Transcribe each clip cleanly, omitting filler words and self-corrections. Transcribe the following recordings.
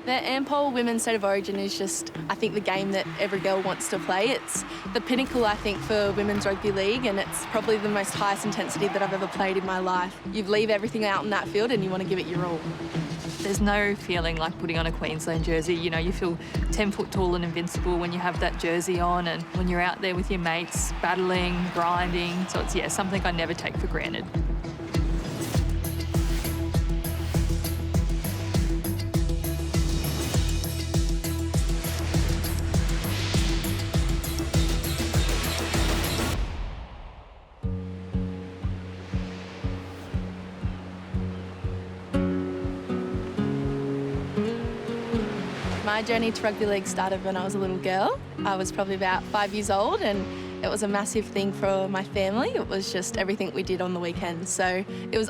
The Ampol Women's State of Origin is just, I think, the game that every girl wants to play. It's the pinnacle, I think, for women's rugby league, and it's probably the most highest intensity that I've ever played in my life. You leave everything out in that field and you want to give it your all. There's no feeling like putting on a Queensland jersey. You know, you feel 10 foot tall and invincible when you have that jersey on, and when you're out there with your mates, battling, grinding. So it's, yeah, something I never take for granted. My journey to rugby league started when I was a little girl. I was probably about 5 years old, and it was a massive thing for my family. It was just everything we did on the weekends. So I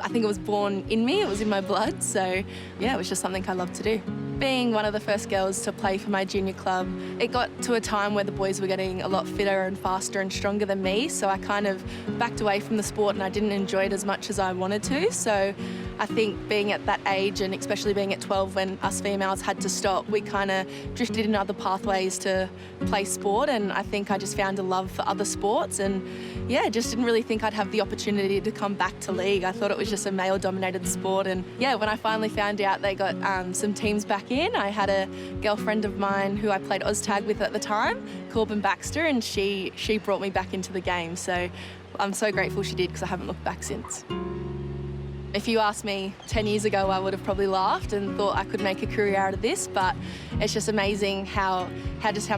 think it was born in me, it was in my blood. So yeah, it was just something I loved to do. Being one of the first girls to play for my junior club, it got to a time where the boys were getting a lot fitter and faster and stronger than me. So I kind of backed away from the sport and I didn't enjoy it as much as I wanted to. So I think being at that age, and especially being at 12 when us females had to stop, we kind of drifted in other pathways to play sport, and I think I just found a love for other sports, and yeah, just didn't really think I'd have the opportunity to come back to league. I thought it was just a male-dominated sport, and yeah, when I finally found out they got some teams back in, I had a girlfriend of mine who I played OzTag with at the time, Corbin Baxter, and she brought me back into the game, so I'm so grateful she did because I haven't looked back since. If you asked me 10 years ago, I would have probably laughed and thought I could make a career out of this, but it's just amazing how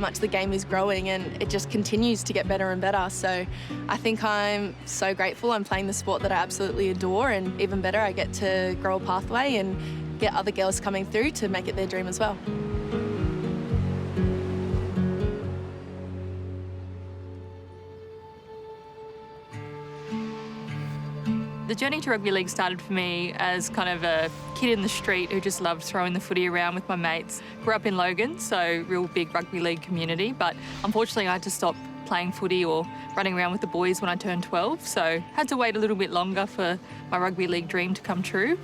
much the game is growing, and it just continues to get better and better. So I think I'm so grateful I'm playing the sport that I absolutely adore, and even better, I get to grow a pathway and get other girls coming through to make it their dream as well. The journey to rugby league started for me as kind of a kid in the street who just loved throwing the footy around with my mates. Grew up in Logan, so real big rugby league community, but unfortunately I had to stop playing footy or running around with the boys when I turned 12, so had to wait a little bit longer for my rugby league dream to come true.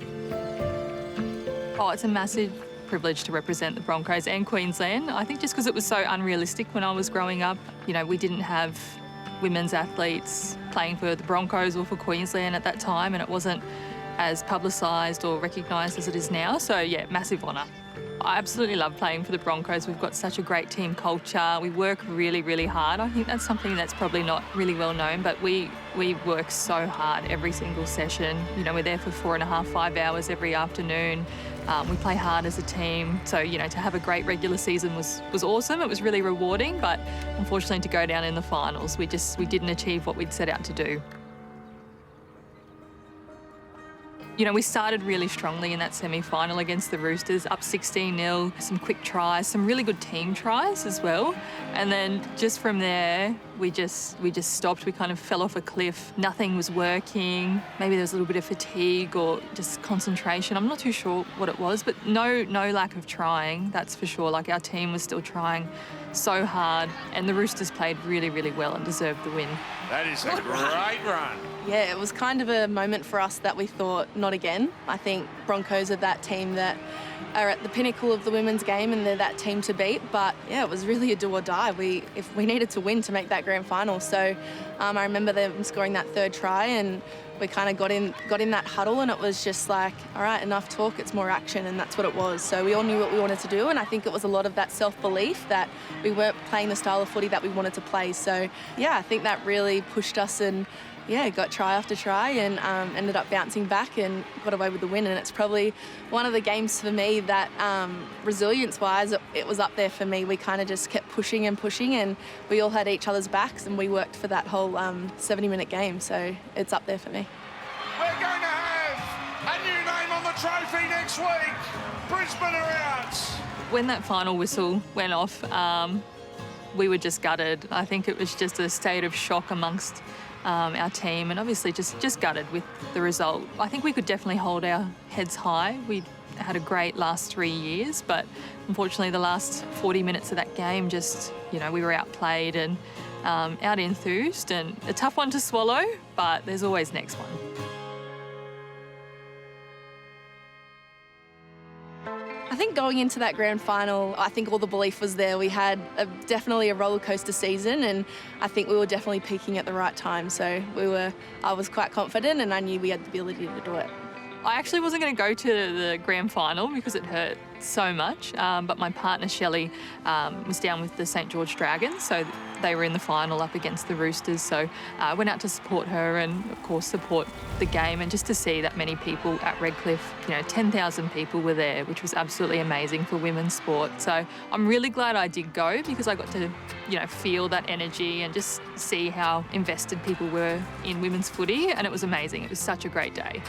Oh, it's a massive privilege to represent the Broncos and Queensland. I think just because it was so unrealistic when I was growing up. You know, we didn't have women's athletes playing for the Broncos or for Queensland at that time, and it wasn't as publicised or recognised as it is now. So yeah, massive honour. I absolutely love playing for the Broncos. We've got such a great team culture. We work really, really hard. I think that's something that's probably not really well known, but we work so hard every single session. You know, we're there for 4.5, 5 hours every afternoon. We play hard as a team. So, you know, to have a great regular season was awesome. It was really rewarding, but unfortunately to go down in the finals, we didn't achieve what we'd set out to do. You know, we started really strongly in that semi-final against the Roosters, up 16-0, some quick tries, some really good team tries as well. And then just from there, we just stopped. We kind of fell off a cliff. Nothing was working. Maybe there was a little bit of fatigue or just concentration. I'm not too sure what it was, but no lack of trying, that's for sure. Like, our team was still trying so hard, and the Roosters played really, really well and deserved the win. That is a great run. Yeah, it was kind of a moment for us that we thought, not again. I think Broncos are that team that are at the pinnacle of the women's game, and they're that team to beat. But yeah, it was really a do or die. We needed to win to make that grand final. So I remember them scoring that third try, and we kind of got in that huddle, and it was just like, all right, enough talk, it's more action, and that's what it was. So we all knew what we wanted to do, and I think it was a lot of that self-belief that we weren't playing the style of footy that we wanted to play. So yeah, I think that really pushed us, and yeah, got try after try, and ended up bouncing back and got away with the win. And it's probably one of the games for me that resilience-wise, it was up there for me. We kind of just kept pushing and pushing, and we all had each other's backs, and we worked for that whole 70-minute game. So it's up there for me. We're going to have a new name on the trophy next week. Brisbane are out. When that final whistle went off, we were just gutted. I think it was just a state of shock amongst our team, and obviously just gutted with the result. I think we could definitely hold our heads high. We had a great last 3 years, but unfortunately the last 40 minutes of that game just, you know, we were outplayed and out-enthused, and a tough one to swallow, but there's always next one. I think going into that grand final, I think all the belief was there. We had definitely a roller coaster season, and I think we were definitely peaking at the right time. So I was quite confident, and I knew we had the ability to do it. I actually wasn't going to go to the grand final because it hurt so much, but my partner Shelley was down with the St George Dragons, so they were in the final up against the Roosters, so I went out to support her and of course support the game, and just to see that many people at Redcliffe, 10,000 people were there, which was absolutely amazing for women's sport. So I'm really glad I did go, because I got to feel that energy and just see how invested people were in women's footy, and it was amazing. It was such a great day.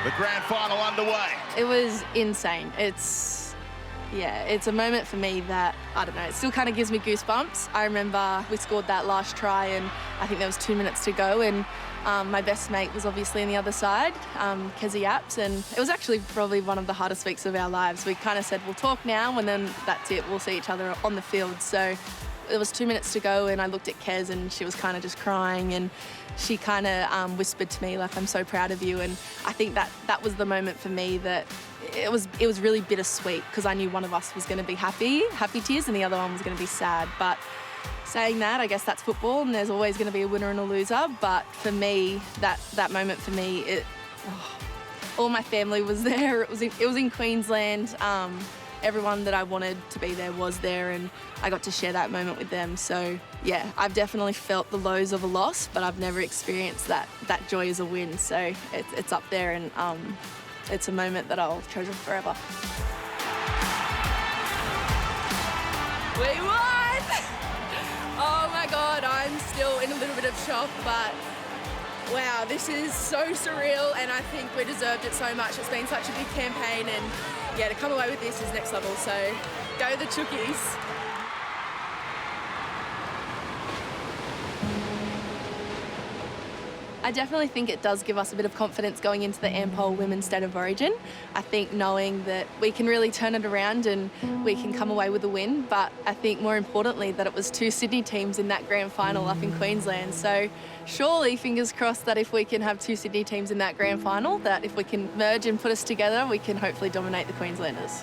The grand final underway. It was insane. It's a moment for me that, I don't know, it still kind of gives me goosebumps. I remember we scored that last try and I think there was 2 minutes to go, and my best mate was obviously on the other side, Kezzy Apps, and it was actually probably one of the hardest weeks of our lives. We kind of said, we'll talk now and then that's it, we'll see each other on the field. So it was 2 minutes to go and I looked at Kez and she was kind of just crying, and she kind of whispered to me, like, I'm so proud of you. And I think that was the moment for me that it was really bittersweet, because I knew one of us was going to be happy tears, and the other one was going to be sad. But saying that, I guess that's football and there's always going to be a winner and a loser. But for me, that moment for me, all my family was there. It was in Queensland. Everyone that I wanted to be there was there, and I got to share that moment with them. So yeah, I've definitely felt the lows of a loss, but I've never experienced that joy as a win. So it's up there, and it's a moment that I'll treasure forever. We won! Oh my God, I'm still in a little bit of shock, but wow, this is so surreal, and I think we deserved it so much. It's been such a big campaign, and yeah, to come away with this is next level. So go the Chookies. I definitely think it does give us a bit of confidence going into the Ampol Women's State of Origin. I think knowing that we can really turn it around and we can come away with a win, but I think more importantly that it was 2 Sydney teams in that grand final up in Queensland. So surely, fingers crossed, that if we can have 2 Sydney teams in that grand final, that if we can merge and put us together, we can hopefully dominate the Queenslanders.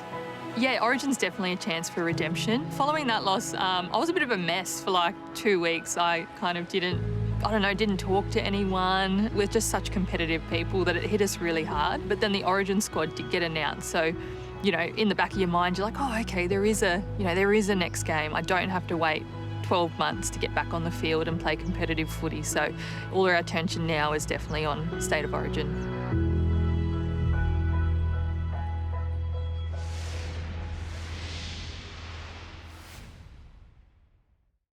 Yeah, Origin's definitely a chance for redemption. Following that loss, I was a bit of a mess for like 2 weeks. I kind of didn't talk to anyone. We're just such competitive people that it hit us really hard. But then the Origin squad did get announced. So, in the back of your mind, you're like, oh, okay, there is a next game. I don't have to wait 12 months to get back on the field and play competitive footy. So all our attention now is definitely on State of Origin.